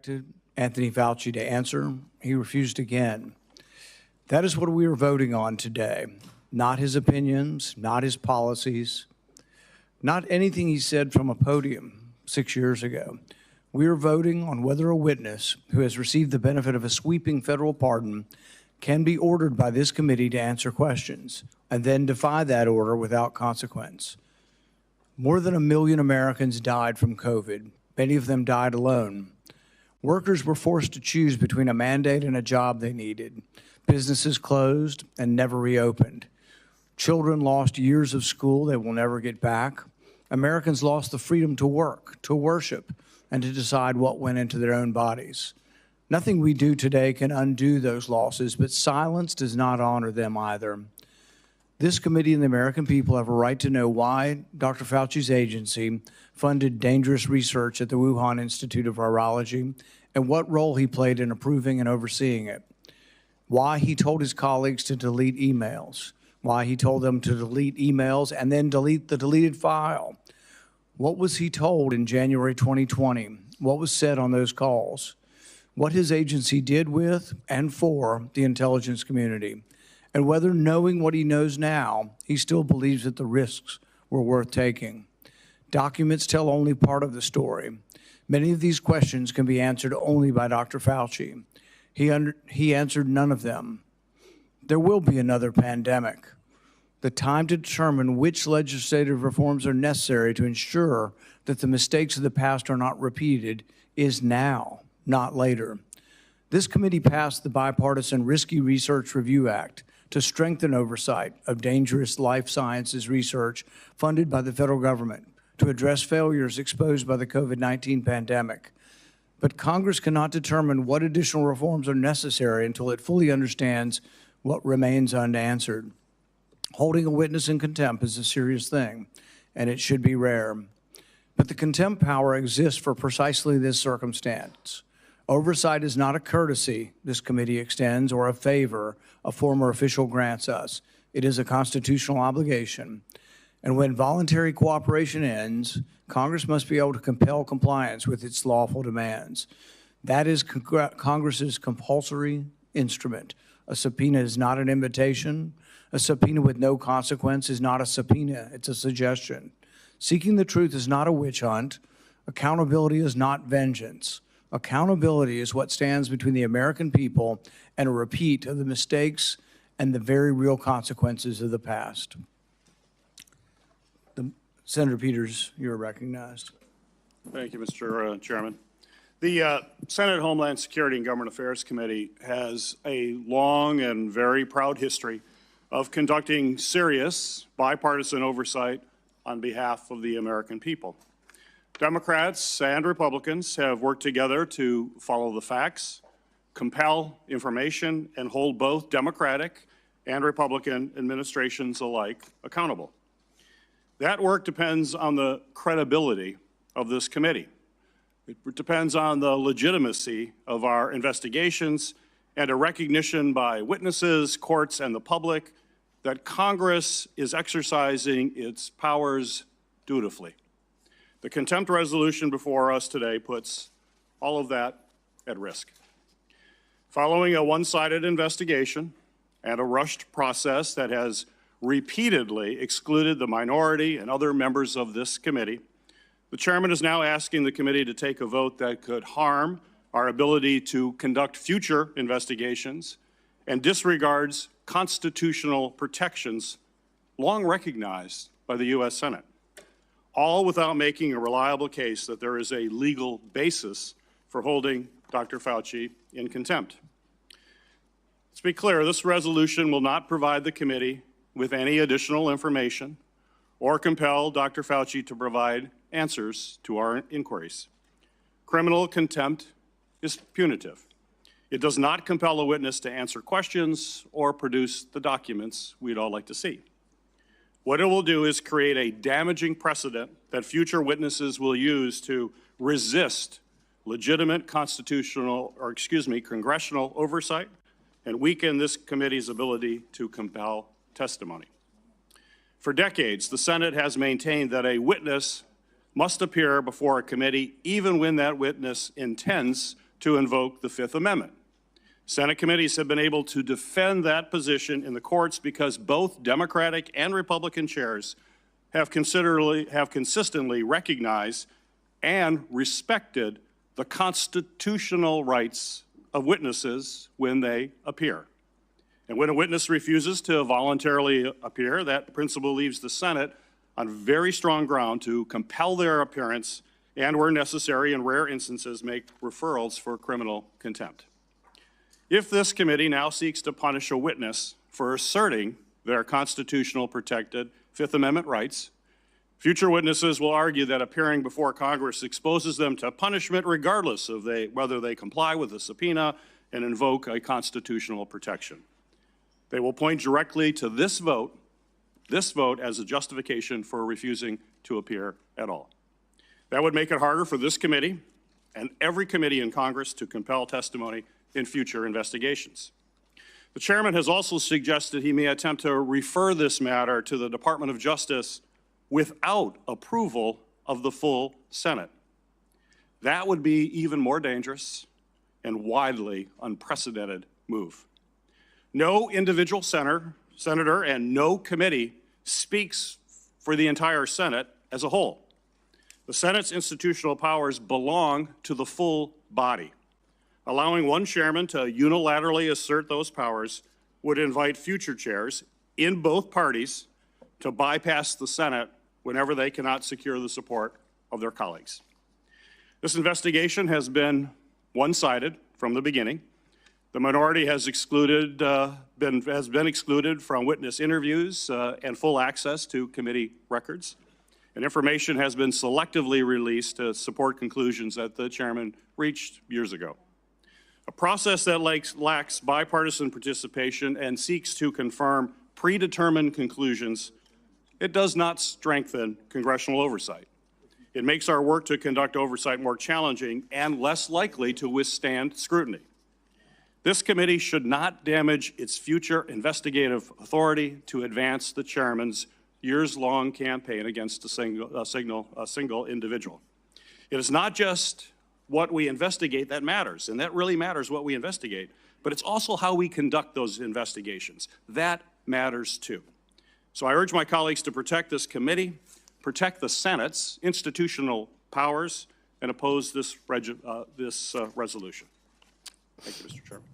expected Anthony Fauci to answer. He refused again. That is what we are voting on today. Not his opinions, not his policies, not anything he said from a podium 6 years ago. We are voting on whether a witness who has received the benefit of a sweeping federal pardon can be ordered by this committee to answer questions and then defy that order without consequence. More than 1 million Americans died from COVID. Many of them died alone. Workers were forced to choose between a mandate and a job they needed. Businesses closed and never reopened. Children lost years of school they will never get back. Americans lost the freedom to work, to worship, and to decide what went into their own bodies. Nothing we do today can undo those losses, but silence does not honor them either. This committee and the American people have a right to know why Dr. Fauci's agency funded dangerous research at the Wuhan Institute of Virology and what role he played in approving and overseeing it. Why he told his colleagues to delete emails. Why he told them to delete emails and then delete the deleted file. What was he told in January 2020? What was said on those calls? What his agency did with and for the intelligence community, and whether, knowing what he knows now, he still believes that the risks were worth taking. Documents tell only part of the story. Many of these questions can be answered only by Dr. Fauci. He answered none of them. There will be another pandemic. The time to determine which legislative reforms are necessary to ensure that the mistakes of the past are not repeated is now, not later. This committee passed the bipartisan Risky Research Review Act to strengthen oversight of dangerous life sciences research funded by the federal government to address failures exposed by the COVID-19 pandemic. But Congress cannot determine what additional reforms are necessary until it fully understands what remains unanswered. Holding a witness in contempt is a serious thing, and it should be rare. But the contempt power exists for precisely this circumstance. Oversight is not a courtesy this committee extends or a favor a former official grants us. It is a constitutional obligation. And when voluntary cooperation ends, Congress must be able to compel compliance with its lawful demands. That is Congress's compulsory instrument. A subpoena is not an invitation. A subpoena with no consequence is not a subpoena, it's a suggestion. Seeking the truth is not a witch hunt. Accountability is not vengeance. Accountability is what stands between the American people and a repeat of the mistakes and the very real consequences of the past. Senator Peters, you are recognized. Thank you, Mr. Chairman. The Senate Homeland Security and Government Affairs Committee has a long and very proud history of conducting serious bipartisan oversight on behalf of the American people. Democrats and Republicans have worked together to follow the facts, compel information, and hold both Democratic and Republican administrations alike accountable. That work depends on the credibility of this committee. It depends on the legitimacy of our investigations and a recognition by witnesses, courts, and the public that Congress is exercising its powers dutifully. The contempt resolution before us today puts all of that at risk. Following a one-sided investigation and a rushed process that has repeatedly excluded the minority and other members of this committee, the chairman is now asking the committee to take a vote that could harm our ability to conduct future investigations and disregards constitutional protections long recognized by the U.S. Senate, all without making a reliable case that there is a legal basis for holding Dr. Fauci in contempt. Let's be clear, this resolution will not provide the committee with any additional information or compel Dr. Fauci to provide answers to our inquiries. Criminal contempt is punitive. It does not compel a witness to answer questions or produce the documents we'd all like to see. What it will do is create a damaging precedent that future witnesses will use to resist legitimate congressional oversight and weaken this committee's ability to compel testimony. For decades, the Senate has maintained that a witness must appear before a committee even when that witness intends to invoke the Fifth Amendment. Senate committees have been able to defend that position in the courts because both Democratic and Republican chairs have consistently recognized and respected the constitutional rights of witnesses when they appear. And when a witness refuses to voluntarily appear, that principle leaves the Senate on very strong ground to compel their appearance and, where necessary, in rare instances, make referrals for criminal contempt. If this committee now seeks to punish a witness for asserting their constitutional protected Fifth Amendment rights, future witnesses will argue that appearing before Congress exposes them to punishment regardless of whether they comply with the subpoena and invoke a constitutional protection. They will point directly to this vote as a justification for refusing to appear at all. That would make it harder for this committee and every committee in Congress to compel testimony in future investigations. The chairman has also suggested he may attempt to refer this matter to the Department of Justice without approval of the full Senate. That would be even more dangerous and widely unprecedented move. No individual senator and no committee speaks for the entire Senate as a whole. The Senate's institutional powers belong to the full body. Allowing one chairman to unilaterally assert those powers would invite future chairs in both parties to bypass the Senate whenever they cannot secure the support of their colleagues. This investigation has been one-sided from the beginning. The minority has been excluded from witness interviews and full access to committee records. And information has been selectively released to support conclusions that the chairman reached years ago. A process that lacks bipartisan participation and seeks to confirm predetermined conclusions, it does not strengthen congressional oversight. It makes our work to conduct oversight more challenging and less likely to withstand scrutiny. This committee should not damage its future investigative authority to advance the chairman's years-long campaign against a single individual. It is not just what we investigate that matters, and that really matters what we investigate, but it's also how we conduct those investigations. That matters too. So I urge my colleagues to protect this committee, protect the Senate's institutional powers, and oppose this resolution. Thank you, Mr. Chairman.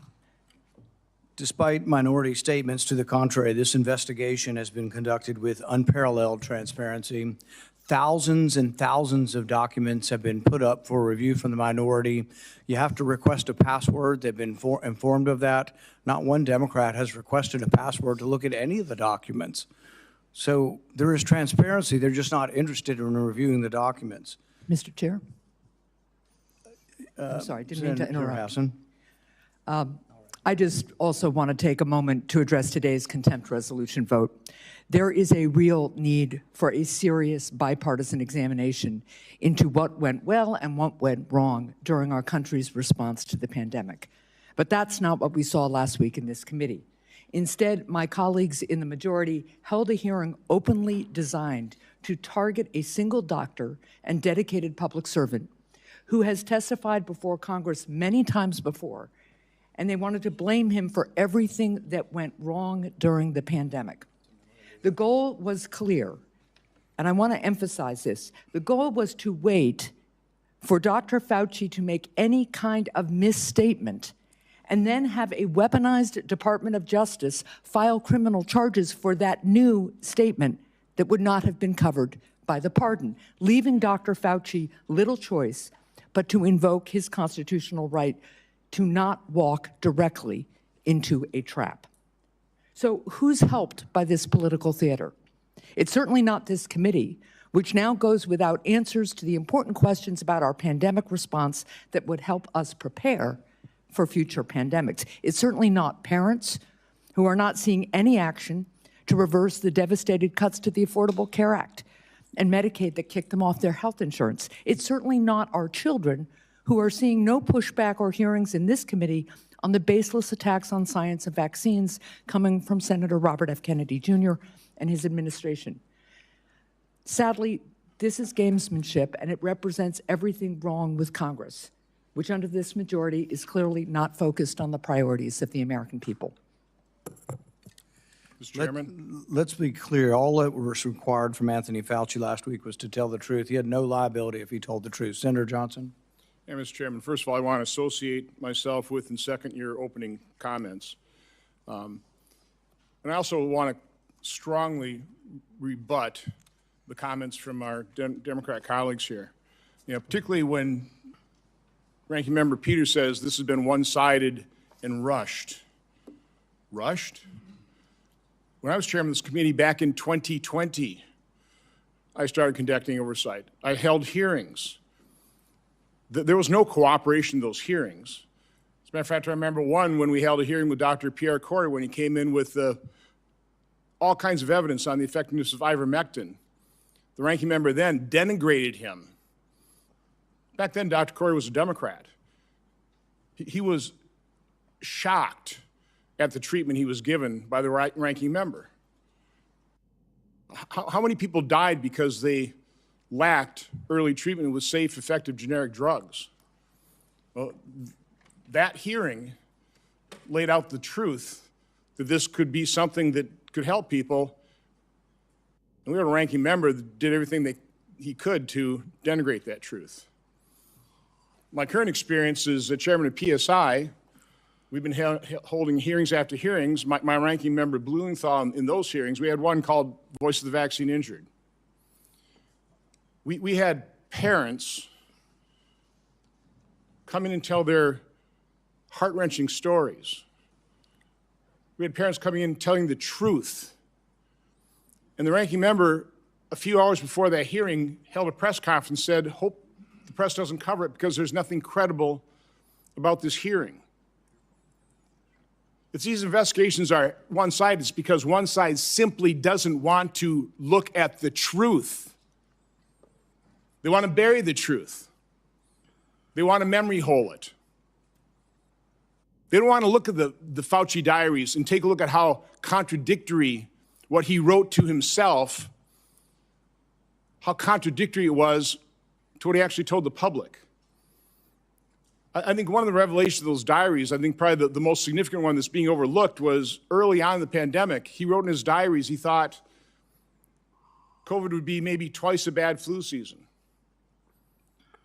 Despite minority statements to the contrary, this investigation has been conducted with unparalleled transparency. Thousands and thousands of documents have been put up for review from the minority. You have to request a password. They've been informed of that. Not one Democrat has requested a password to look at any of the documents. So there is transparency. They're just not interested in reviewing the documents. Mr. Chair? I'm sorry, didn't mean to interrupt. I just also want to take a moment to address today's contempt resolution vote. There is a real need for a serious bipartisan examination into what went well and what went wrong during our country's response to the pandemic. But that's not what we saw last week in this committee. Instead, my colleagues in the majority held a hearing openly designed to target a single doctor and dedicated public servant who has testified before Congress many times before, and they wanted to blame him for everything that went wrong during the pandemic. The goal was clear, and I want to emphasize this. The goal was to wait for Dr. Fauci to make any kind of misstatement and then have a weaponized Department of Justice file criminal charges for that new statement that would not have been covered by the pardon, leaving Dr. Fauci little choice but to invoke his constitutional right to not walk directly into a trap. So who's helped by this political theater? It's certainly not this committee, which now goes without answers to the important questions about our pandemic response that would help us prepare for future pandemics. It's certainly not parents who are not seeing any action to reverse the devastating cuts to the Affordable Care Act and Medicaid that kicked them off their health insurance. It's certainly not our children who are seeing no pushback or hearings in this committee on the baseless attacks on science and vaccines coming from Senator Robert F. Kennedy Jr. and his administration. Sadly, this is gamesmanship, and it represents everything wrong with Congress. which under this majority is clearly not focused on the priorities of the American people. Mr. Chairman. Let's be clear. All that was required from Anthony Fauci last week was to tell the truth. He had no liability if he told the truth. Senator Johnson? Yeah, Mr. Chairman, first of all, I want to associate myself with and second your opening comments. And I also want to strongly rebut the comments from our Democrat colleagues here. You know, particularly when Ranking Member Peters says this has been one-sided and rushed. Rushed? When I was chairman of this committee back in 2020, I started conducting oversight. I held hearings. There was no cooperation in those hearings. As a matter of fact, I remember one when we held a hearing with Dr. Pierre Corey when he came in with all kinds of evidence on the effectiveness of ivermectin. The ranking member then denigrated him. Back then, Dr. Corey was a Democrat. He was shocked at the treatment he was given by the ranking member. How many people died because they lacked early treatment with safe, effective generic drugs? Well, that hearing laid out the truth that this could be something that could help people. And we had a ranking member that did everything he could to denigrate that truth. My current experience as the chairman of PSI, we've been holding hearings after hearings. My ranking member Blumenthal, in those hearings, we had one called Voice of the Vaccine Injured. We had parents come in and tell their heart-wrenching stories. We had parents coming in telling the truth. And the ranking member, a few hours before that hearing, held a press conference and said, hope the press doesn't cover it because there's nothing credible about this hearing. If these investigations are one-sided, it's because one side simply doesn't want to look at the truth. They want to bury the truth. They want to memory hole it. They don't want to look at the Fauci diaries and take a look at how contradictory what he wrote to himself, how contradictory it was to what he actually told the public. I think one of the revelations of those diaries, I think probably the most significant one that's being overlooked was early on in the pandemic, he wrote in his diaries he thought COVID would be maybe twice a bad flu season.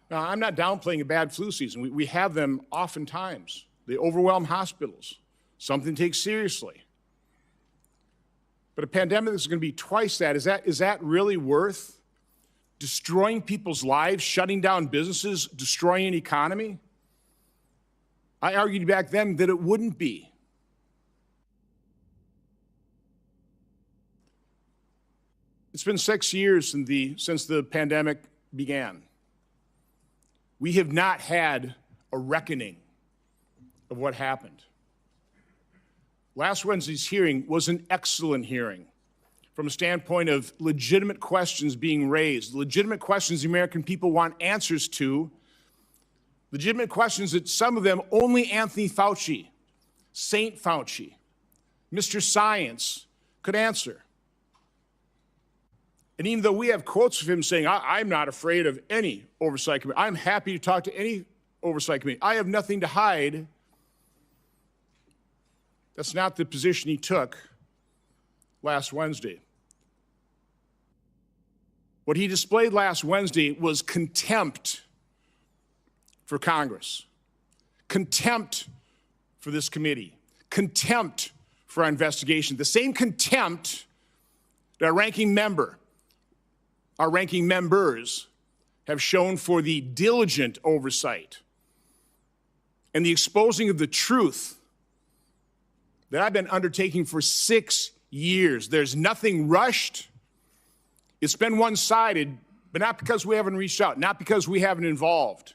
Now, I'm not downplaying a bad flu season. We have them oftentimes. They overwhelm hospitals, something to take seriously. But a pandemic that's going to be twice that, is that really worth destroying people's lives, shutting down businesses, destroying an economy? I argued back then that it wouldn't be. It's been 6 years since the pandemic began. We have not had a reckoning of what happened. Last Wednesday's hearing was an excellent hearing from a standpoint of legitimate questions being raised, legitimate questions the American people want answers to, legitimate questions that some of them only Anthony Fauci, Saint Fauci, Mr. Science could answer. And even though we have quotes of him saying, I'm not afraid of any oversight committee, I'm happy to talk to any oversight committee, I have nothing to hide, that's not the position he took last Wednesday. What he displayed last Wednesday was contempt for Congress, contempt for this committee, contempt for our investigation, the same contempt that our ranking members have shown for the diligent oversight and the exposing of the truth that I've been undertaking for 6 years. There's nothing rushed. It's been one-sided, but not because we haven't reached out, not because we haven't involved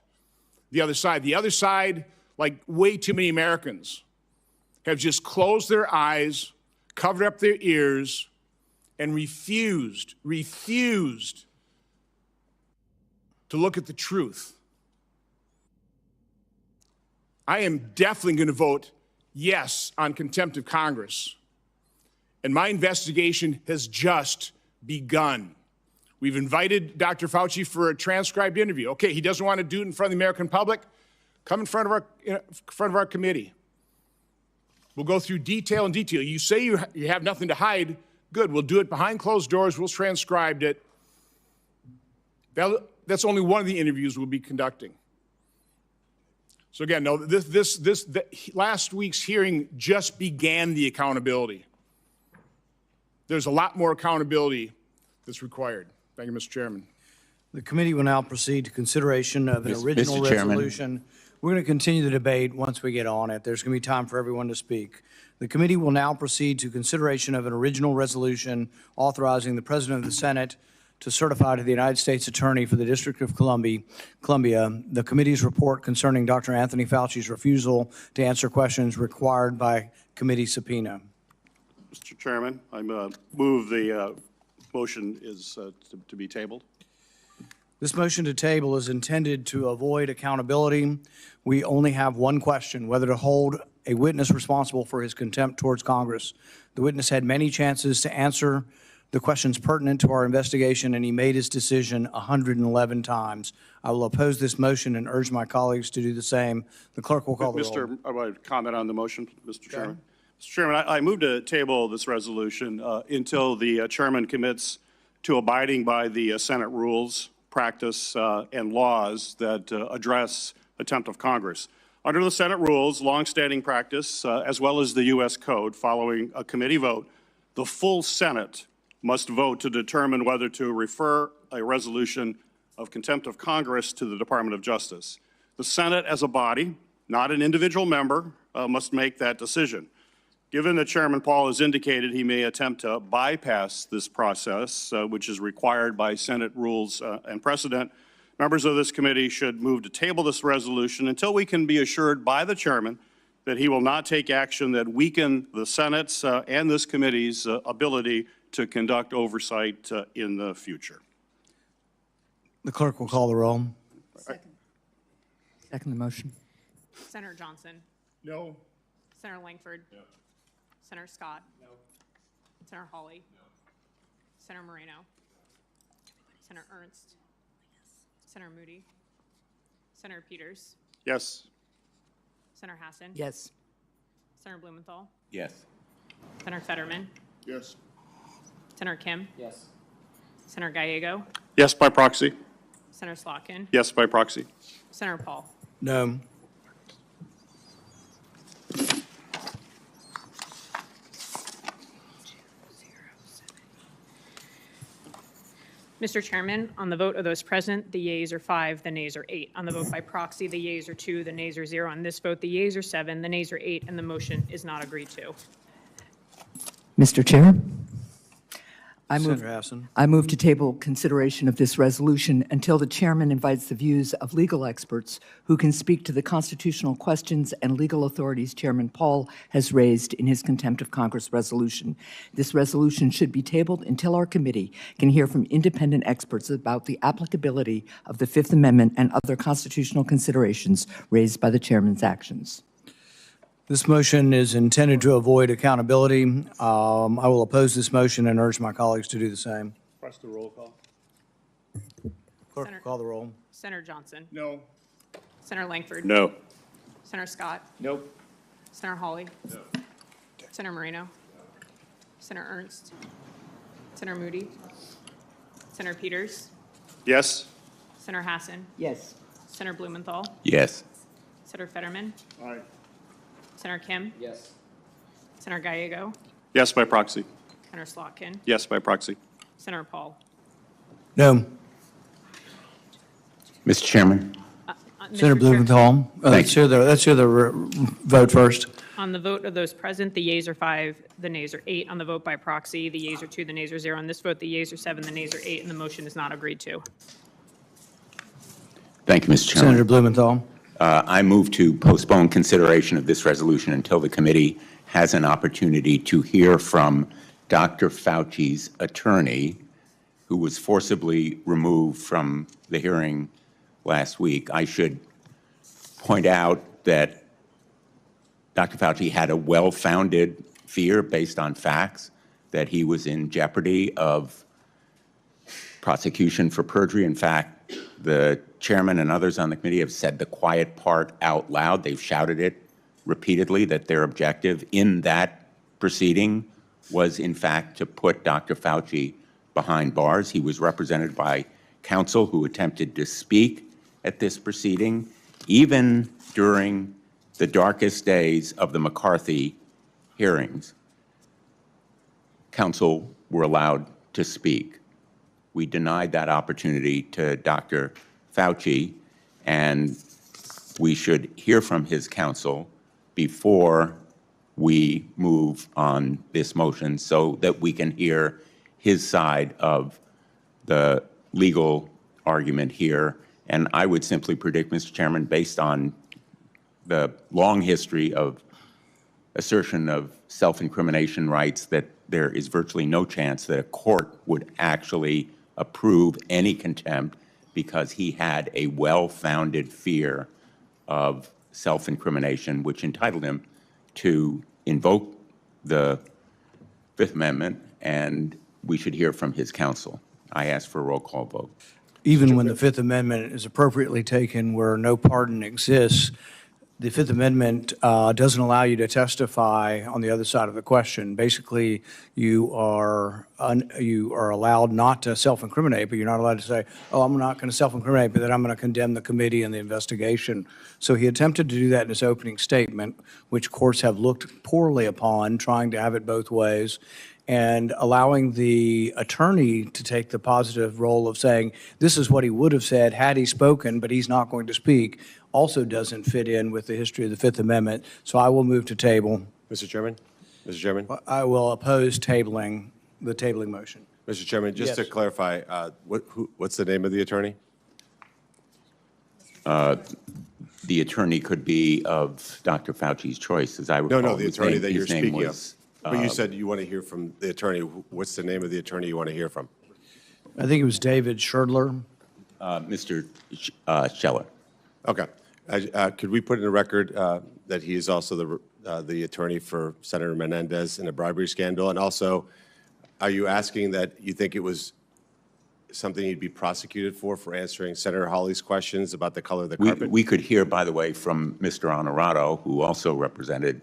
the other side. The other side, like way too many Americans, have just closed their eyes, covered up their ears, and refused to look at the truth. I am definitely going to vote yes on contempt of Congress. And my investigation has just begun. We've invited Dr. Fauci for a transcribed interview. Okay, he doesn't want to do it in front of the American public. Come in front of our committee. We'll go through detail and detail. You say you have nothing to hide. Good. We'll do it behind closed doors. We'll transcribe it. That's only one of the interviews we'll be conducting. So again, no, last week's hearing just began the accountability. There's a lot more accountability that's required. Thank you, Mr. Chairman. The committee will now proceed to consideration of an original Mr. Chairman. resolution. We're going to continue the debate once we get on it. There's going to be time for everyone to speak. The committee will now proceed to consideration of an original resolution authorizing the President of the Senate to certify to the United States Attorney for the District of Columbia the committee's report concerning Dr. Anthony Fauci's refusal to answer questions required by committee subpoena. Mr. Chairman, I move the motion is to be tabled. This motion to table is intended to avoid accountability. We only have one question, whether to hold a witness responsible for his contempt towards Congress. The witness had many chances to answer the questions pertinent to our investigation, and he made his decision 111 times. I will oppose this motion and urge my colleagues to do the same. The clerk will call the roll. I want to comment on the motion, Mr. Chairman. Mr. Chairman, I move to table this resolution until the chairman commits to abiding by the Senate rules, practice, and laws that address contempt of Congress. Under the Senate rules, longstanding practice, as well as the U.S. Code, following a committee vote, the full Senate must vote to determine whether to refer a resolution of contempt of Congress to the Department of Justice. The Senate as a body, not an individual member, must make that decision. Given that Chairman Paul has indicated he may attempt to bypass this process, which is required by Senate rules and precedent, members of this committee should move to table this resolution until we can be assured by the chairman that he will not take action that weaken the Senate's and this committee's ability to conduct oversight in the future. The clerk will call the roll. Second the motion. Senator Johnson. No. Senator Langford. No. Senator Scott. No. Senator Hawley. No. Senator Moreno. Senator Ernst. Senator Moody. Senator Peters. Yes. Senator Hassan. Yes. Senator Blumenthal. Yes. Senator Fetterman. Yes. Senator Kim. Yes. Senator Gallego. Yes by proxy. Senator Slotkin. Yes by proxy. Senator Paul. No. Mr. Chairman, on the vote of those present, the yeas are 5, the nays are 8. On the vote by proxy, the yeas are 2, the nays are 0. On this vote, the yeas are 7, the nays are 8, and the motion is not agreed to. Mr. Chair, Senator Hassan. I move to table consideration of this resolution until the chairman invites the views of legal experts who can speak to the constitutional questions and legal authorities Chairman Paul has raised in his contempt of Congress resolution. This resolution should be tabled until our committee can hear from independent experts about the applicability of the Fifth Amendment and other constitutional considerations raised by the chairman's actions. This motion is intended to avoid accountability. I will oppose this motion and urge my colleagues to do the same. Press the roll call. Clerk will call the roll. Senator Johnson. No. Senator Langford. No. Senator Scott. Nope. Senator Hawley. No. Senator Moreno. Senator Ernst. Senator Moody. Senator Peters. Yes. Senator Hassan. Yes. Senator Blumenthal. Yes. Senator Fetterman. Aye. Senator Kim. Yes. Senator Gallego. Yes by proxy. Senator Slotkin. Yes by proxy. Senator Paul. No. Mr. Chairman. Senator Mr. Chair, Blumenthal. Let's hear the vote first. on the vote of those present, the yeas are 5, the nays are 8. On the vote by proxy, the yeas are 2, the nays are 0. On this vote, the yeas are 7, the nays are 8, and the motion is not agreed to. Thank you, Mr. Chairman. Senator Blumenthal. I move to postpone consideration of this resolution until the committee has an opportunity to hear from Dr. Fauci's attorney, who was forcibly removed from the hearing last week. I should point out that Dr. Fauci had a well-founded fear based on facts that he was in jeopardy of prosecution for perjury. In fact, The chairman and others on the committee have said the quiet part out loud. They've shouted it repeatedly that their objective in that proceeding was, in fact, to put Dr. Fauci behind bars. He was represented by counsel who attempted to speak at this proceeding, even during the darkest days of the McCarthy hearings. Counsel were allowed to speak. We denied that opportunity to Dr. Fauci, and we should hear from his counsel before we move on this motion so that we can hear his side of the legal argument here. And I would simply predict, Mr. Chairman, based on the long history of assertion of self-incrimination rights, that there is virtually no chance that a court would actually approve any contempt because he had a well-founded fear of self-incrimination, which entitled him to invoke the Fifth Amendment, and we should hear from his counsel. I ask for a roll call vote. Even when the Fifth Amendment is appropriately taken where no pardon exists, the Fifth Amendment doesn't allow you to testify on the other side of the question. Basically, you are allowed not to self-incriminate, but you're not allowed to say, oh, I'm not going to self-incriminate, but then I'm going to condemn the committee and the investigation. So he attempted to do that in his opening statement, which courts have looked poorly upon, trying to have it both ways, and allowing the attorney to take the positive role of saying, this is what he would have said had he spoken, but he's not going to speak, also doesn't fit in with the history of the Fifth Amendment. So I will move to table. Mr. Chairman? Mr. Chairman? I will oppose tabling the tabling motion. Mr. Chairman, just to clarify, what's the name of the attorney? The attorney could be of Dr. Fauci's choice, as I recall. No, the attorney that you're speaking was, of. But you said you want to hear from the attorney. What's the name of the attorney you want to hear from? I think it was David Scherdler. Mr. Scheller. Okay. Could we put in the record that he is also the attorney for Senator Menendez in a bribery scandal? And also, are you asking that you think it was something he'd be prosecuted for answering Senator Hawley's questions about the color of the carpet? We could hear, by the way, from Mr. Honorato, who also represented.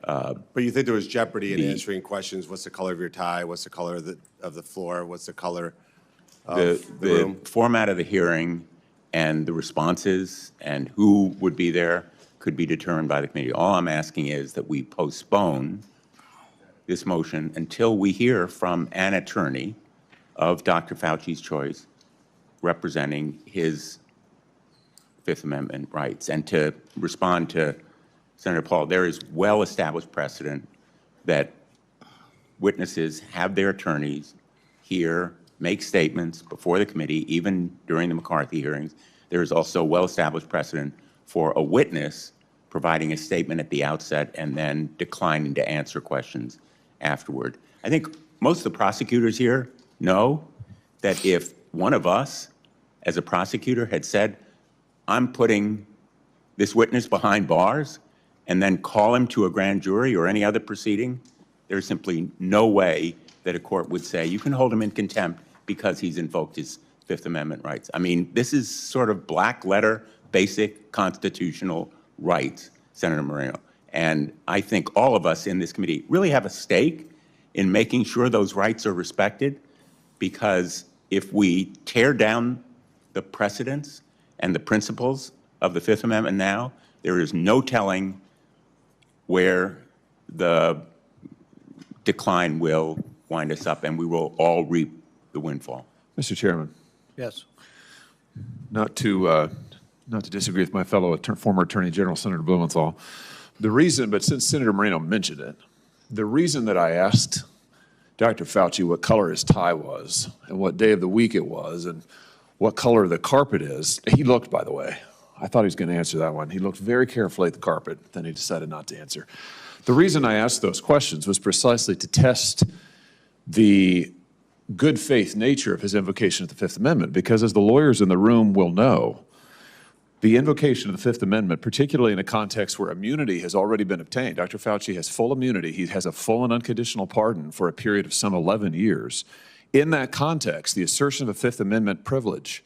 But you think there was jeopardy in answering questions? What's the color of your tie? What's the color of the floor? What's the color of the room? The format of the hearing and the responses and who would be there could be determined by the committee. All I'm asking is that we postpone this motion until we hear from an attorney of Dr. Fauci's choice representing his Fifth Amendment rights. And to respond to Senator Paul, there is well-established precedent that witnesses have their attorneys hear, make statements before the committee, even during the McCarthy hearings. There is also well-established precedent for a witness providing a statement at the outset and then declining to answer questions afterward. I think most of the prosecutors here know that if one of us, as a prosecutor, had said, I'm putting this witness behind bars, and then call him to a grand jury or any other proceeding, there's simply no way that a court would say, you can hold him in contempt because he's invoked his Fifth Amendment rights. I mean, this is sort of black letter, basic constitutional rights, Senator Moreno. And I think all of us in this committee really have a stake in making sure those rights are respected, because if we tear down the precedents and the principles of the Fifth Amendment now, there is no telling where the decline will wind us up, and we will all reap the windfall. Mr. Chairman. Yes. Not to disagree with my fellow former Attorney General, Senator Blumenthal. The reason, but since Senator Moreno mentioned it, the reason that I asked Dr. Fauci what color his tie was and what day of the week it was and what color the carpet is, he looked, by the way. I thought he was going to answer that one. He looked very carefully at the carpet, then he decided not to answer. The reason I asked those questions was precisely to test the good faith nature of his invocation of the Fifth Amendment, because as the lawyers in the room will know, the invocation of the Fifth Amendment, particularly in a context where immunity has already been obtained, Dr. Fauci has full immunity. He has a full and unconditional pardon for a period of some 11 years. In that context, the assertion of a Fifth Amendment privilege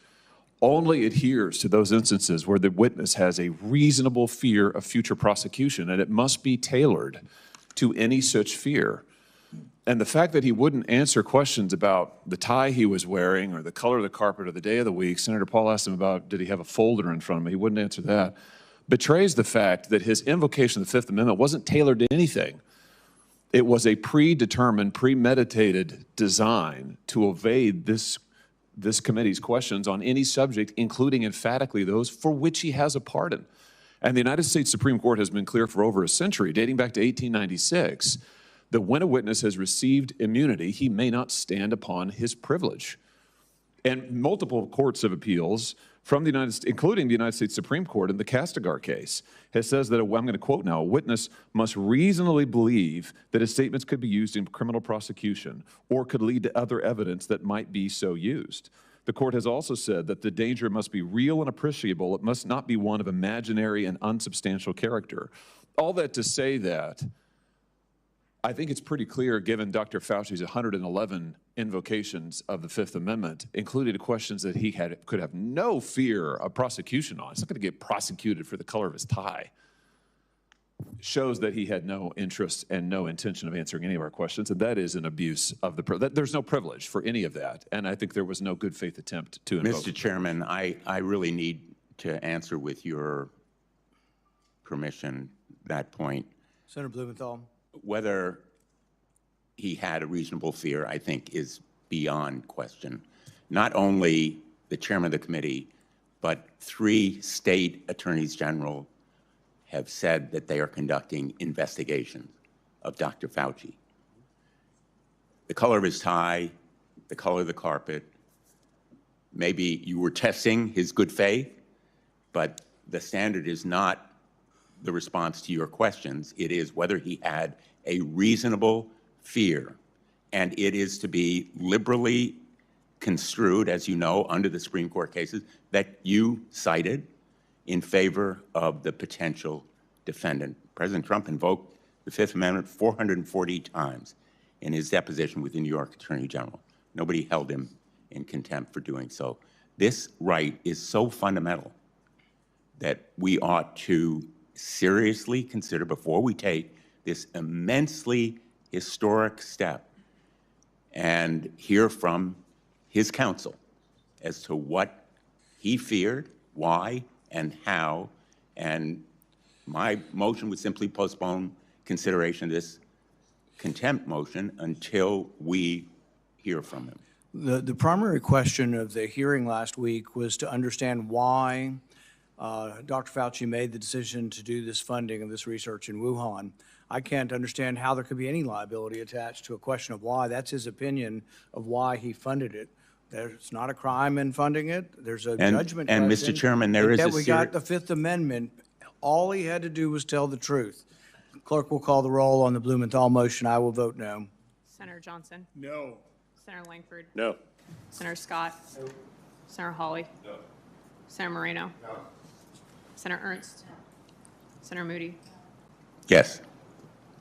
only adheres to those instances where the witness has a reasonable fear of future prosecution, and it must be tailored to any such fear. And the fact that he wouldn't answer questions about the tie he was wearing or the color of the carpet or the day of the week, Senator Paul asked him about, did he have a folder in front of him? He wouldn't answer that. Betrays the fact that his invocation of the Fifth Amendment wasn't tailored to anything. It was a predetermined, premeditated design to evade this committee's questions on any subject, including emphatically those for which he has a pardon. And the United States Supreme Court has been clear for over a century, dating back to 1896, that when a witness has received immunity, he may not stand upon his privilege. And multiple courts of appeals from the United States, including the United States Supreme Court in the Castigar case, has says that, I'm going to quote now, a witness must reasonably believe that his statements could be used in criminal prosecution or could lead to other evidence that might be so used. The court has also said that the danger must be real and appreciable. It must not be one of imaginary and unsubstantial character. All that to say that I think it's pretty clear, given Dr. Fauci's 111 invocations of the Fifth Amendment, including the questions that he could have no fear of prosecution on. He's not going to get prosecuted for the color of his tie. Shows that he had no interest and no intention of answering any of our questions, and that is an abuse of the privilege. There's no privilege for any of that, and I think there was no good faith attempt to invoke. Mr. Chairman, I really need to answer with your permission that point. Senator Blumenthal. Whether he had a reasonable fear, I think, is beyond question. Not only the chairman of the committee, but 3 state attorneys general have said that they are conducting investigations of Dr. Fauci. The color of his tie, the color of the carpet, maybe you were testing his good faith, but the standard is not the response to your questions. It is whether he had a reasonable fear, and it is to be liberally construed, as you know, under the Supreme Court cases that you cited in favor of the potential defendant. President Trump invoked the Fifth Amendment 440 times in his deposition with the New York Attorney General. Nobody held him in contempt for doing so. This right is so fundamental that we ought to seriously consider, before we take this immensely historic step, and hear from his counsel as to what he feared, why, and how. And my motion would simply postpone consideration of this contempt motion until we hear from him. The primary question of the hearing last week was to understand why Dr. Fauci made the decision to do this funding of this research in Wuhan. I can't understand how there could be any liability attached to a question of why. That's his opinion of why he funded it. There's not a crime in funding it. There's a judgment. And question. Mr. Chairman, there is a we got the Fifth Amendment. All he had to do was tell the truth. Clerk will call the roll on the Blumenthal motion. I will vote no. Senator Johnson? No. Senator Langford? No. Senator Scott? No. Senator Hawley? No. Senator Moreno? No. Senator Ernst? Senator Moody? Yes.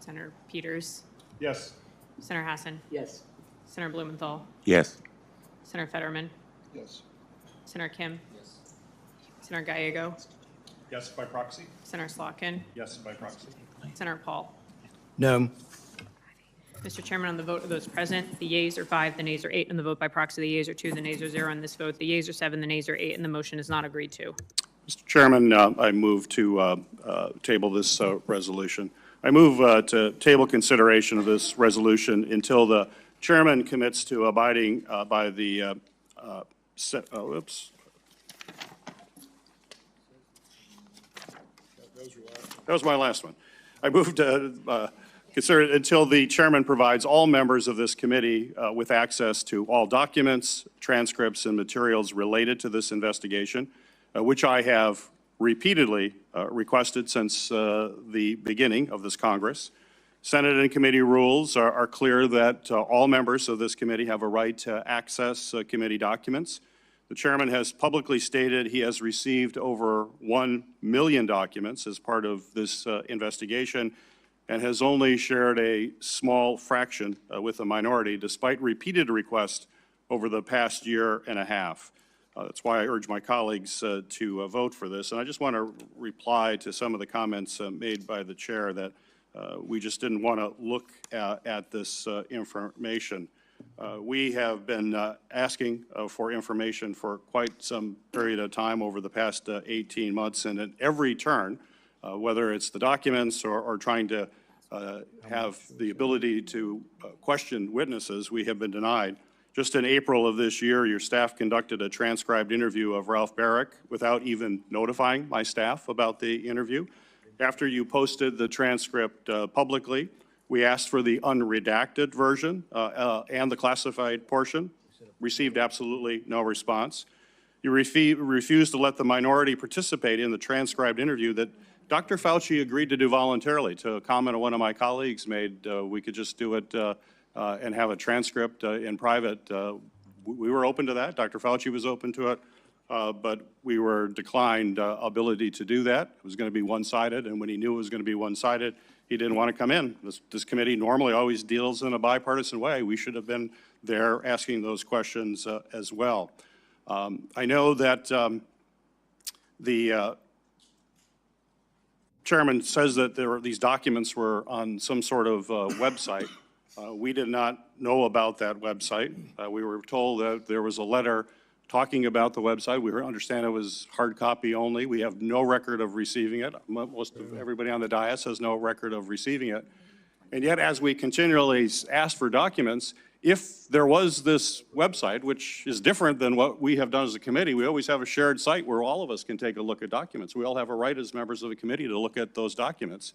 Senator Peters? Yes. Senator Hassan? Yes. Senator Blumenthal? Yes. Senator Fetterman? Yes. Senator Kim? Yes. Senator Gallego? Yes by proxy? Senator Slotkin? Yes by proxy. Senator Paul? No. Mr. Chairman, on the vote of those present, the yeas are 5, the nays are 8. On the vote by proxy, the yeas are 2, the nays are 0. On this vote, the yeas are 7, the nays are 8, and the motion is not agreed to. Mr. Chairman, I move to table this resolution. I move to table consideration of this resolution until the chairman commits to abiding by the That was my last one. I move to consider it until the chairman provides all members of this committee with access to all documents, transcripts, and materials related to this investigation, which I have repeatedly requested since the beginning of this Congress. Senate and committee rules are clear that all members of this committee have a right to access committee documents. The chairman has publicly stated he has received over 1 million documents as part of this investigation and has only shared a small fraction with the minority, despite repeated requests over the past year and a half. That's why I urge my colleagues to vote for this. And I just want to reply to some of the comments made by the chair that we just didn't want to look at this information. We have been asking for information for quite some period of time over the past 18 months, and at every turn, whether it's the documents or trying to have the ability to question witnesses, we have been denied. Just in April of this year, your staff conducted a transcribed interview of Ralph Barrick without even notifying my staff about the interview. After you posted the transcript publicly, we asked for the unredacted version and the classified portion. Received absolutely no response. You refused to let the minority participate in the transcribed interview that Dr. Fauci agreed to do voluntarily. To a comment one of my colleagues made, we could just do it and have a transcript in private. We were open to that. Dr. Fauci was open to it, but we were declined ability to do that. It was going to be one-sided, and when he knew it was going to be one-sided, he didn't want to come in. This committee normally always deals in a bipartisan way. We should have been there asking those questions as well. I know that the chairman says that these documents were on some sort of website. We did not know about that website. We were told that there was a letter talking about the website. We understand it was hard copy only. We have no record of receiving it. Most of everybody on the dais has no record of receiving it. And yet, as we continually ask for documents, if there was this website, which is different than what we have done as a committee, we always have a shared site where all of us can take a look at documents. We all have a right as members of the committee to look at those documents.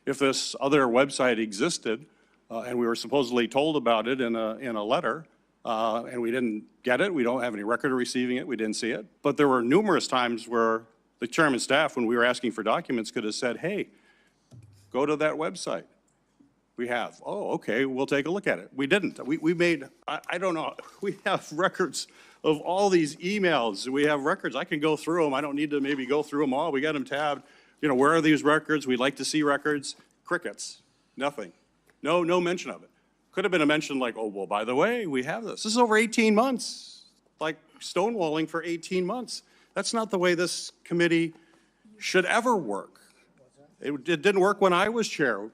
If this other website existed, and we were supposedly told about it in a letter, and we didn't get it, we don't have any record of receiving it, we didn't see it. But there were numerous times where the chairman's staff, when we were asking for documents, could have said, hey, go to that website. We have. Oh, okay, we'll take a look at it. We didn't. We made, I don't know, we have records of all these emails. We have records. I can go through them. I don't need to maybe go through them all. We got them tabbed. You know, where are these records? We'd like to see records. Crickets. Nothing. No mention of it. Could have been a mention like, oh, well, by the way, we have this. This is over 18 months, like stonewalling for 18 months. That's not the way this committee should ever work. It didn't work when I was chair.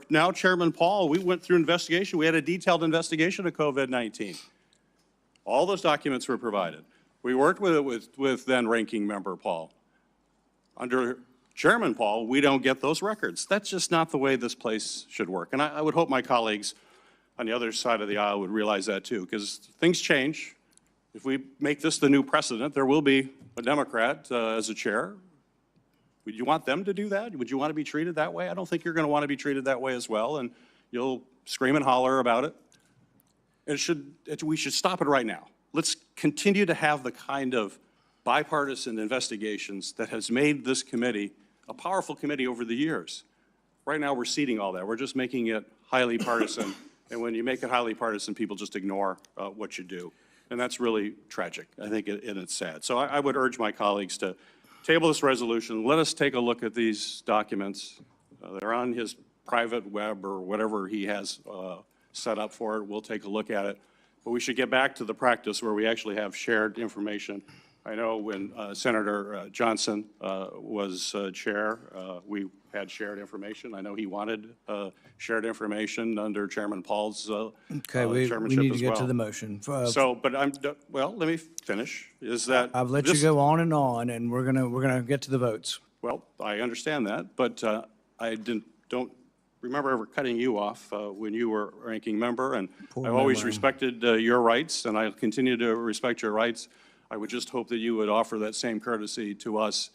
Now Chairman Paul, we went through investigation. We had a detailed investigation of COVID-19. All those documents were provided. We worked with it with then ranking member Paul. Under Chairman Paul, we don't get those records. That's just not the way this place should work. And I would hope my colleagues on the other side of the aisle would realize that too, because things change. If we make this the new precedent, there will be a Democrat as a chair. Would you want them to do that? Would you want to be treated that way? I don't think you're going to want to be treated that way as well, and you'll scream and holler about it. We should stop it right now. Let's continue to have the kind of bipartisan investigations that has made this committee a powerful committee over the years. Right now, we're ceding all that. We're just making it highly partisan, and when you make it highly partisan, people just ignore what you do, and that's really tragic, I think, and it's sad. So I would urge my colleagues to table this resolution. Let us take a look at these documents. They're on his private web or whatever he has set up for it. We'll take a look at it. But we should get back to the practice where we actually have shared information. I know when Senator Johnson was chair, we had shared information. I know he wanted shared information under Chairman Paul's Okay, we need to get to the motion. Well, let me finish. Is that I've let you go on, and we're gonna get to the votes. Well, I understand that, but I don't remember ever cutting you off when you were ranking member, and I've always respected your rights, and I'll continue to respect your rights. I would just hope that you would offer that same courtesy to us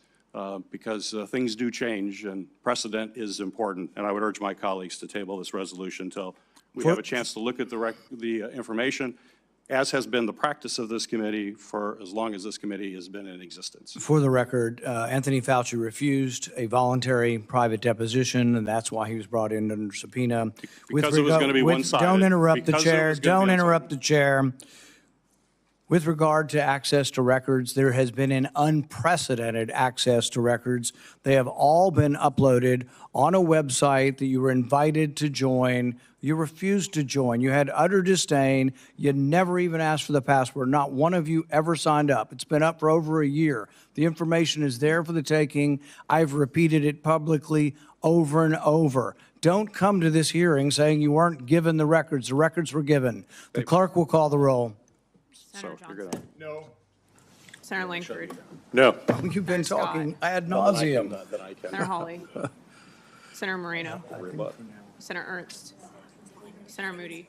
because things do change and precedent is important. And I would urge my colleagues to table this resolution until we have a chance to look at the information, as has been the practice of this committee for as long as this committee has been in existence. For the record, Anthony Fauci refused a voluntary private deposition, and that's why he was brought in under subpoena. Because it was going to be one-sided. Don't interrupt the chair. Don't interrupt the chair. With regard to access to records, there has been an unprecedented access to records. They have all been uploaded on a website that you were invited to join. You refused to join. You had utter disdain. You never even asked for the password. Not one of you ever signed up. It's been up for over a year. The information is there for the taking. I've repeated it publicly over and over. Don't come to this hearing saying you weren't given the records. The records were given. The clerk will call the roll. Senator you're gonna- Johnson. No. Senator Langford. No. You've been Scott. talking ad nauseum. Senator Hawley. Senator Moreno. Senator Ernst. Senator Moody.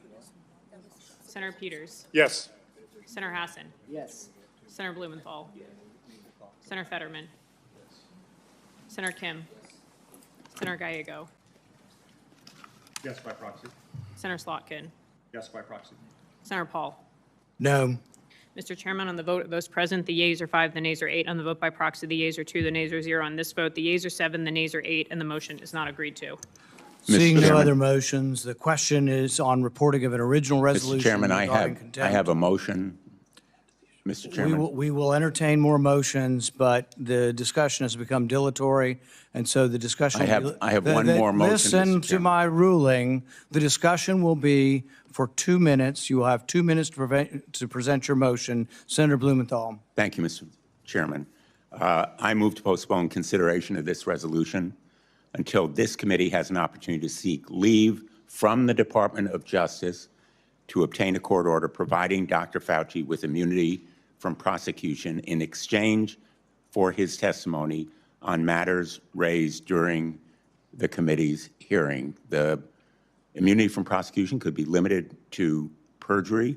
Senator Peters. Yes. Senator Hassan. Yes. Senator Blumenthal. Senator Fetterman. Senator Kim. Senator Gallego. Yes, by proxy. Senator Slotkin. Yes, by proxy. Senator Paul. No. Mr. Chairman, on the vote of those present, the yeas are 5, the nays are 8. On the vote by proxy, the yeas are 2, the nays are 0. On this vote, the yeas are 7, the nays are 8, and the motion is not agreed to. Seeing no Chairman. other motions, the question is on reporting of an original Mr. resolution Chairman, I regarding have contempt. a motion. Mr. Chairman. We will entertain more motions, but the discussion has become dilatory, and so the discussion. I have one more motion, Listen Mr. to Chairman. my ruling. The discussion will be for 2 minutes. You will have 2 minutes to present your motion. Senator Blumenthal. Thank you, Mr. Chairman. I move to postpone consideration of this resolution until this committee has an opportunity to seek leave from the Department of Justice to obtain a court order providing Dr. Fauci with immunity from prosecution in exchange for his testimony on matters raised during the committee's hearing. The immunity from prosecution could be limited to perjury.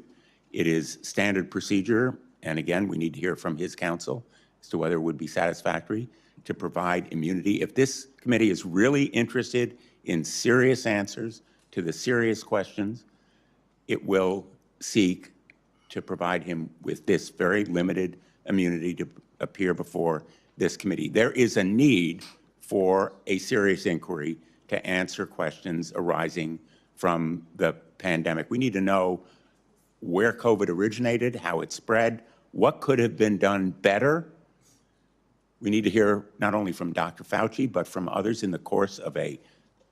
It is standard procedure, and again, we need to hear from his counsel as to whether it would be satisfactory to provide immunity. If this committee is really interested in serious answers to the serious questions, it will seek to provide him with this very limited immunity to appear before this committee. There is a need for a serious inquiry to answer questions arising from the pandemic. We need to know where COVID originated, how it spread, what could have been done better. We need to hear not only from Dr. Fauci, but from others in the course of a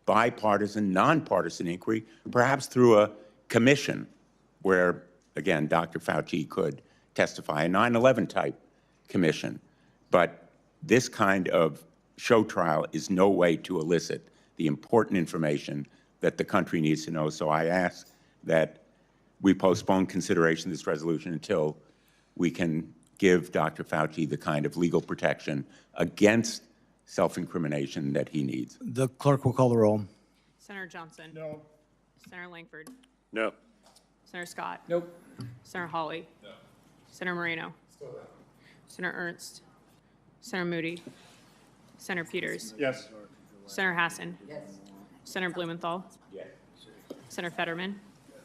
bipartisan, nonpartisan inquiry, perhaps through a commission where, again, Dr. Fauci could testify, a 9/11 type commission. But this kind of show trial is no way to elicit the important information that the country needs to know. So I ask that we postpone consideration of this resolution until we can give Dr. Fauci the kind of legal protection against self-incrimination that he needs. The clerk will call the roll. Senator Johnson. No. Senator Langford. No. Senator Scott. Nope. Senator Hawley. No. Senator Moreno. Senator Ernst. Senator Moody. Senator Peters. Yes. Senator Hassan. Yes. Senator Blumenthal. Yes. Senator Fetterman. Yes.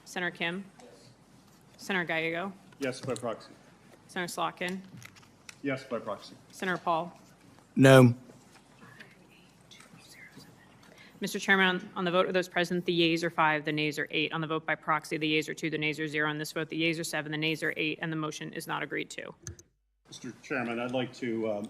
Senator Kim. Yes. Senator Gallego. Yes, by proxy. Senator Slotkin. Yes, by proxy. Senator Paul. No. Mr. Chairman, on the vote of those present, the yeas are 5, the nays are 8. On the vote by proxy, the yeas are 2, the nays are 0. On this vote, the yeas are 7, the nays are 8, and the motion is not agreed to. Mr. Chairman, I'd like to,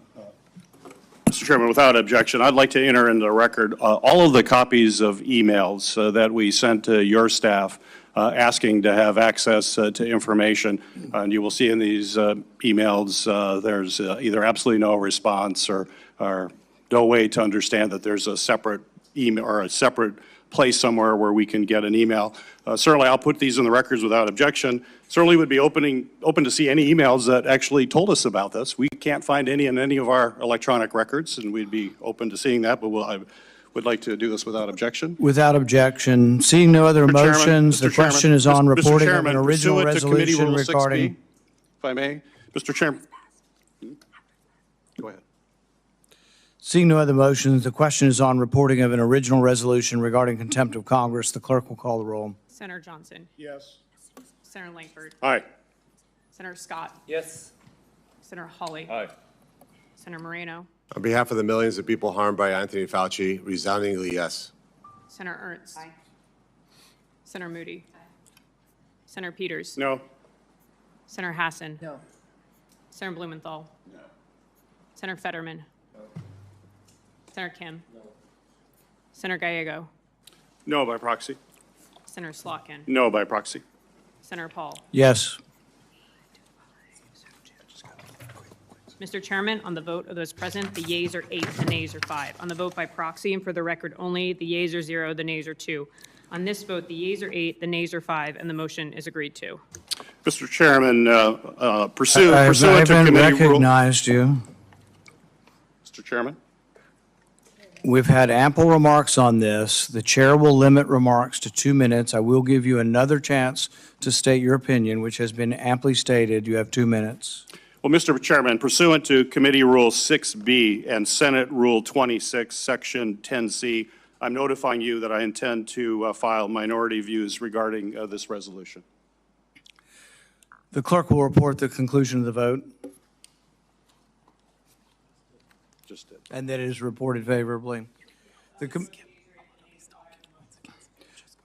Mr. Chairman, without objection, I'd like to enter into the record all of the copies of emails that we sent to your staff asking to have access to information. And you will see in these emails, there's either absolutely no response or no way to understand that there's a separate email or a separate place somewhere where we can get an email. Certainly, I'll put these in the records without objection. Certainly would be open to see any emails that actually told us about this. We can't find any in any of our electronic records, and we'd be open to seeing that, but I would like to do this without objection. Without objection. Seeing no other Mr. Chairman, motions, the Mr. Chairman, question is on Mr. reporting of Chairman, an original pursuant to Committee resolution Rule 6B, regarding. if I may, Mr. Chairman. Go ahead. Seeing no other motions, the question is on reporting of an original resolution regarding contempt of Congress. The clerk will call the roll. Senator Johnson. Yes. Senator Langford. Aye. Senator Scott. Yes. Senator Hawley. Aye. Senator Moreno. On behalf of the millions of people harmed by Anthony Fauci, resoundingly yes. Senator Ernst. Senator Moody. Senator Peters. No. Senator Hassan? No. Senator Blumenthal? No. Senator Fetterman? No. Senator Kim? No. Senator Gallego? No by proxy. Senator Slotkin? No by proxy. Senator Paul? Yes. Mr. Chairman, on the vote of those present, the yeas are 8, the nays are 5. On the vote by proxy, and for the record only, the yeas are 0, the nays are 2. On this vote, the yeas are 8, the nays are 5, and the motion is agreed to. Mr. Chairman, I pursuant to haven't committee rule. recognized you. Mr. Chairman? We've had ample remarks on this. The chair will limit remarks to 2 minutes. I will give you another chance to state your opinion, which has been amply stated. You have 2 minutes. Well, Mr. Chairman, pursuant to Committee Rule 6B and Senate Rule 26, Section 10C, I'm notifying you that I intend to file minority views regarding this resolution. The clerk will report the conclusion of the vote, Just did. and that it is reported favorably. The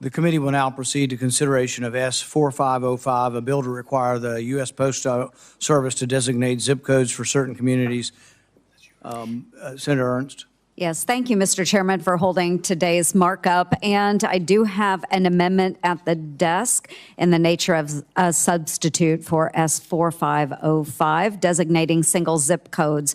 committee will now proceed to consideration of S4505, a bill to require the U.S. Postal Service to designate zip codes for certain communities. Senator Ernst. Yes, thank you, Mr. Chairman, for holding today's markup. And I do have an amendment at the desk in the nature of a substitute for S4505, designating single zip codes.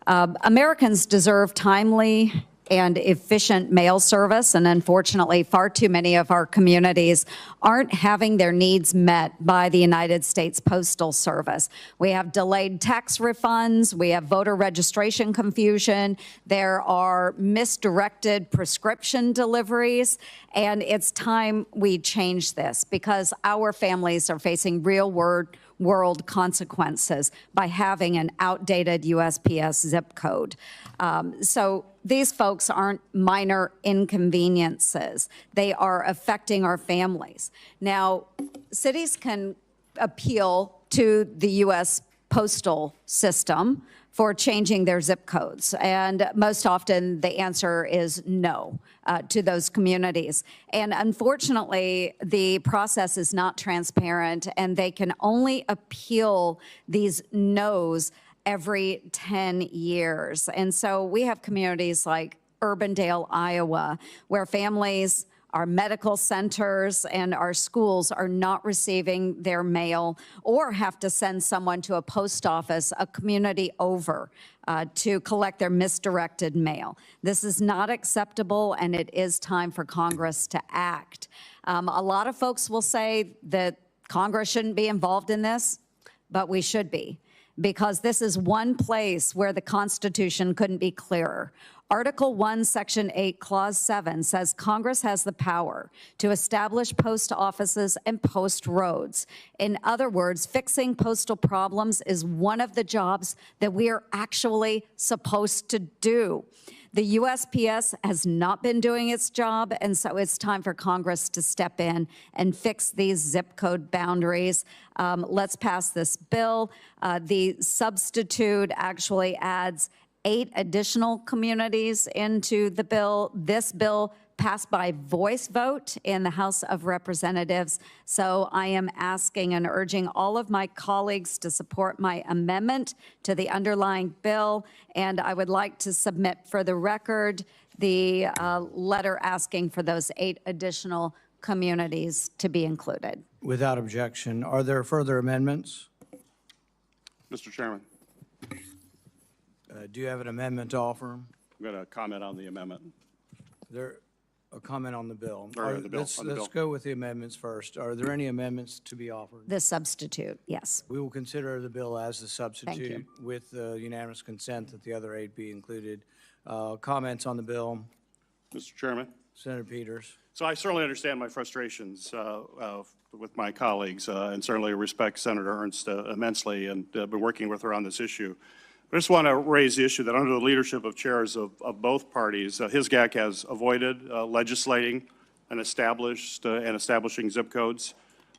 Americans deserve timely and efficient mail service, and unfortunately, far too many of our communities aren't having their needs met by the United States Postal Service. We have delayed tax refunds, we have voter registration confusion, there are misdirected prescription deliveries, and it's time we change this because our families are facing real world consequences by having an outdated USPS zip code. So these folks aren't minor inconveniences. They are affecting our families. Now, cities can appeal to the U.S. postal system for changing their zip codes. And most often the answer is no to those communities. And unfortunately, the process is not transparent and they can only appeal these no's every 10 years. And so we have communities like Urbandale, Iowa, where families, our medical centers, and our schools are not receiving their mail or have to send someone to a post office, a community over, to collect their misdirected mail. This is not acceptable, and it is time for Congress to act. A lot of folks will say that Congress shouldn't be involved in this, but we should be, because this is one place where the Constitution couldn't be clearer. Article 1, Section 8, Clause 7 says Congress has the power to establish post offices and post roads. In other words, fixing postal problems is one of the jobs that we are actually supposed to do. The USPS has not been doing its job, and so it's time for Congress to step in and fix these zip code boundaries. Let's pass this bill. The substitute actually adds 8 additional communities into the bill. This bill passed by voice vote in the House of Representatives. So I am asking and urging all of my colleagues to support my amendment to the underlying bill. And I would like to submit for the record the letter asking for those 8 additional communities to be included. Without objection. Are there further amendments? Mr. Chairman, Do you have an amendment to offer? I'm going to comment on the amendment. There, a comment on the bill. Or the bill, on the Let's bill. go with the amendments first. Are there any amendments to be offered? The substitute, yes. We will consider the bill as the substitute you. with unanimous consent that the other 8 be included. Comments on the bill? Mr. Chairman. Senator Peters. So I certainly understand my frustrations with my colleagues and certainly respect Senator Ernst immensely and been working with her on this issue. I just want to raise the issue that under the leadership of chairs of both parties, HISGAC has avoided legislating and establishing zip codes.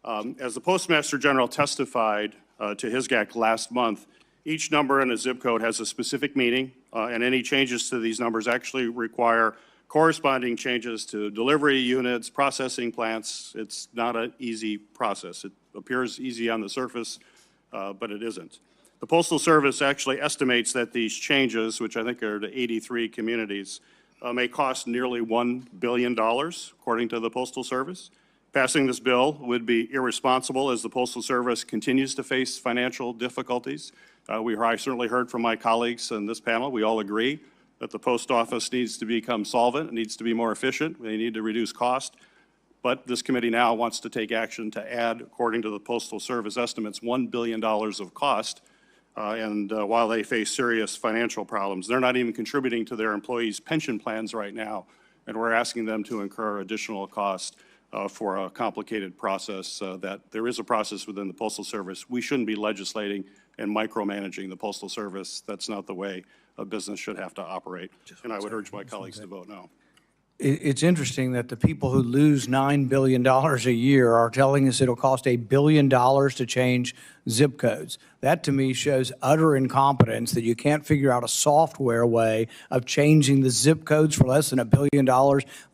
As the Postmaster General testified to HISGAC last month, each number in a zip code has a specific meaning, and any changes to these numbers actually require corresponding changes to delivery units, processing plants. It's not an easy process. It appears easy on the surface, but it isn't. The Postal Service actually estimates that these changes, which I think are to 83 communities, may cost nearly $1 billion, according to the Postal Service. Passing this bill would be irresponsible as the Postal Service continues to face financial difficulties. I certainly heard from my colleagues in this panel. We all agree that the post office needs to become solvent, it needs to be more efficient, they need to reduce cost. But this committee now wants to take action to add, according to the Postal Service estimates, $1 billion of cost. While they face serious financial problems, they're not even contributing to their employees' pension plans right now, and we're asking them to incur additional cost for a complicated process. That there is a process within the Postal Service. We shouldn't be legislating and micromanaging the Postal Service. That's not the way a business should have to operate. And I would urge my colleagues to vote no. It's interesting that the people who lose $9 billion a year are telling us it'll cost $1 billion to change zip codes. That to me shows utter incompetence that you can't figure out a software way of changing the zip codes for less than $1 billion.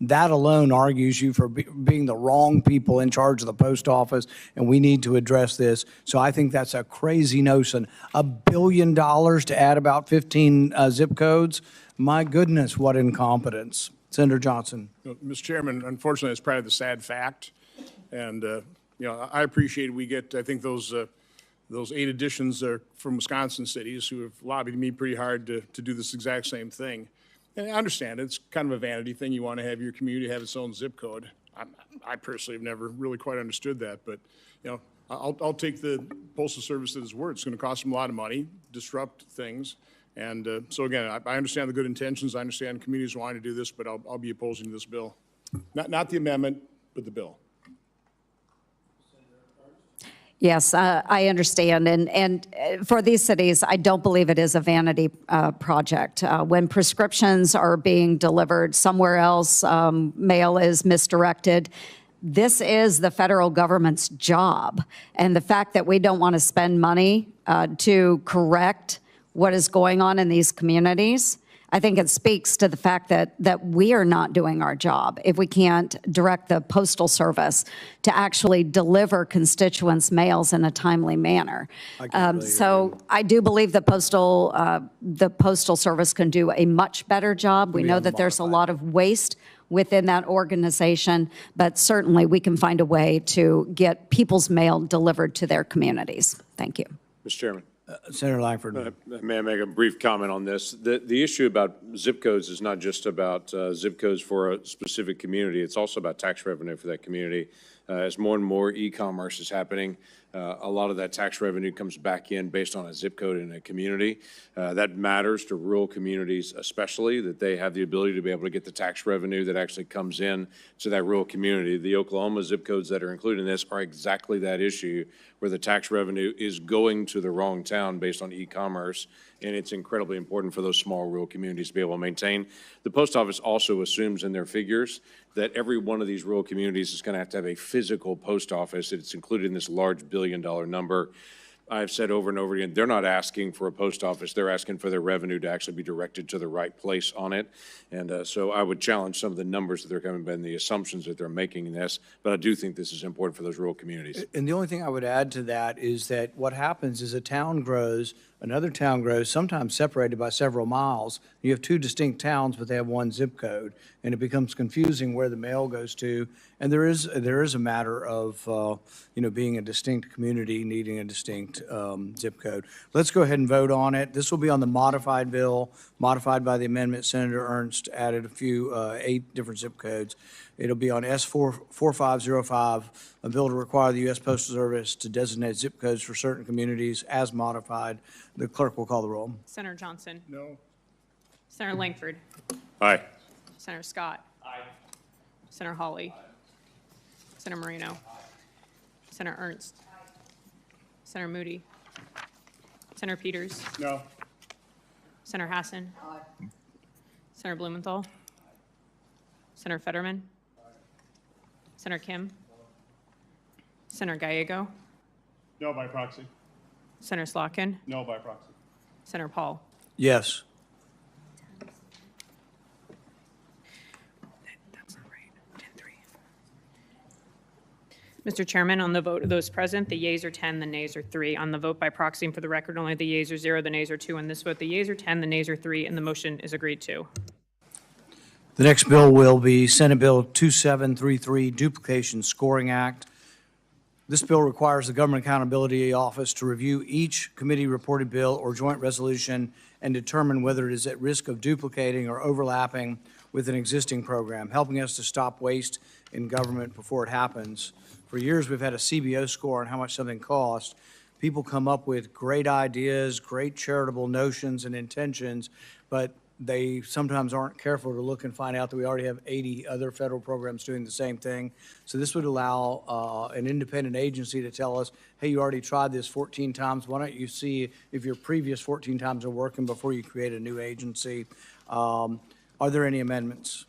That alone argues you for being the wrong people in charge of the post office, and we need to address this. So I think that's a crazy notion. $1 billion to add about 15 zip codes? My goodness, what incompetence. Senator Johnson. Mr. Chairman, unfortunately, it's probably the sad fact. And, I appreciate we get, I think those 8 additions are from Wisconsin cities who have lobbied me pretty hard to do this exact same thing. And I understand it's kind of a vanity thing. You want to have your community have its own zip code. I personally have never really quite understood that. But, I'll take the Postal Service at its word. It's going to cost them a lot of money, disrupt things. And so again, I understand the good intentions. I understand communities wanting to do this, but I'll be opposing this bill. Not the amendment, but the bill. Yes, I understand. And for these cities, I don't believe it is a vanity project. When prescriptions are being delivered somewhere else, mail is misdirected. This is the federal government's job. And the fact that we don't want to spend money to correct what is going on in these communities, I think it speaks to the fact that we are not doing our job if we can't direct the Postal Service to actually deliver constituents' mails in a timely manner. So I do believe the Postal Service can do a much better job. We know that there's a lot of waste within that organization, but certainly we can find a way to get people's mail delivered to their communities. Thank you. Mr. Chairman. Senator Langford. May I make a brief comment on this? The issue about zip codes is not just about zip codes for a specific community. It's also about tax revenue for that community. As more and more e-commerce is happening, a lot of that tax revenue comes back in based on a zip code in a community. That matters to rural communities especially, that they have the ability to be able to get the tax revenue that actually comes in to that rural community. The Oklahoma zip codes that are included in this are exactly that issue, where the tax revenue is going to the wrong town based on e-commerce, and it's incredibly important for those small rural communities to be able to maintain. The post office also assumes in their figures that every one of these rural communities is going to have a physical post office. It's included in this large $1 billion number. I've said over and over again, they're not asking for a post office. They're asking for their revenue to actually be directed to the right place on it. And so I would challenge some of the numbers that they're coming by and the assumptions that they're making in this. But I do think this is important for those rural communities. And the only thing I would add to that is that what happens is a town grows, another town grows, sometimes separated by several miles. You have 2 distinct towns, but they have 1 zip code, and it becomes confusing where the mail goes to. And there is a matter of being a distinct community needing a distinct zip code. Let's go ahead and vote on it. This will be on the modified bill, modified by the amendment. Senator Ernst added a few 8 different zip codes. It'll be on S4505, a bill to require the U.S. Postal Service to designate zip codes for certain communities as modified. The clerk will call the roll. Senator Johnson. No. Senator Langford. Aye. Senator Scott. Aye. Senator Hawley. Aye. Senator Moreno. Aye. Senator Ernst. Aye. Senator Moody. Senator Peters. No. Senator Hassan. Aye. Senator Blumenthal. Aye. Senator Fetterman. Aye. Senator Kim. No. Senator Gallego. No by proxy. Senator Slotkin. No by proxy. Senator Paul. Yes. That's not right. 10-3. Mr. Chairman, on the vote of those present, the yeas are 10, the nays are 3. On the vote by proxy, and for the record only, the yeas are 0, the nays are 2. On this vote, the yeas are 10, the nays are 3, and the motion is agreed to. The next bill will be Senate Bill 2733, Duplication Scoring Act. This bill requires the Government Accountability Office to review each committee-reported bill or joint resolution and determine whether it is at risk of duplicating or overlapping with an existing program, helping us to stop waste in government before it happens. For years, we've had a CBO score on how much something costs. People come up with great ideas, great charitable notions and intentions, but they sometimes aren't careful to look and find out that we already have 80 other federal programs doing the same thing. So this would allow an independent agency to tell us, hey, you already tried this 14 times. Why don't you see if your previous 14 times are working before you create a new agency? Are there any amendments?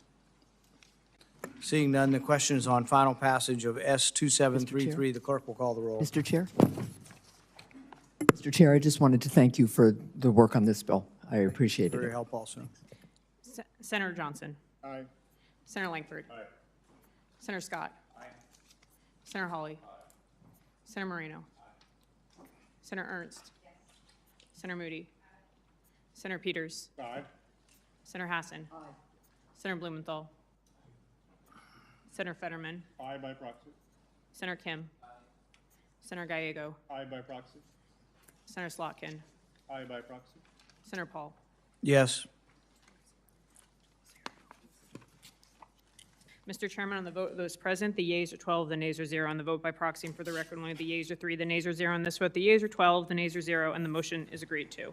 Seeing none, the question is on final passage of S2733. The clerk will call the roll. Mr. Chair? Mr. Chair, I just wanted to thank you for the work on this bill. I appreciate For your it. help also. Senator Johnson. Aye. Senator Langford. Aye. Senator Scott. Aye. Senator Hawley. Aye. Senator Moreno. Aye. Senator Ernst. Yes. Senator Moody. Aye. Senator Peters. Aye. Senator Hassan. Aye. Senator Blumenthal. Senator Fetterman. Aye by proxy. Senator Kim. Aye. Senator Gallego. Aye by proxy. Senator Slotkin. Aye by proxy. Senator Paul. Yes. Mr. Chairman, on the vote of those present, the yeas are 12, the nays are 0. On the vote by proxy, and for the record only, the yeas are 3, the nays are 0. On this vote, the yeas are 12, the nays are 0, and the motion is agreed to.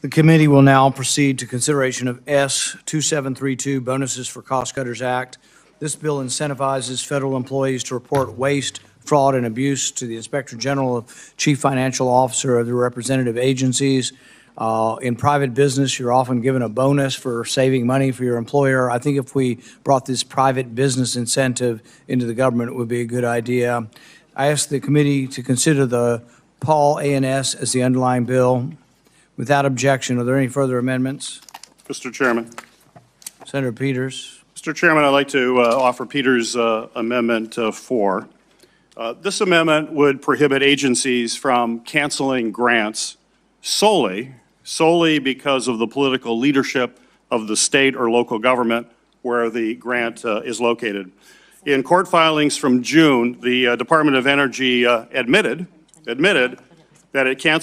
The committee will now proceed to consideration of S2732, Bonuses for Cost Cutters Act. This bill incentivizes federal employees to report waste, fraud, and abuse to the Inspector General, Chief Financial Officer of the representative agencies. In private business, you're often given a bonus for saving money for your employer. I think if we brought this private business incentive into the government, it would be a good idea. I ask the committee to consider the Paul A&S as the underlying bill. Without objection, are there any further amendments? Mr. Chairman. Senator Peters. Mr. Chairman, I'd like to offer Peters' Amendment 4. This amendment would prohibit agencies from canceling grants solely because of the political leadership of the state or local government where the grant is located. In court filings from June, the Department of Energy admitted that it canceled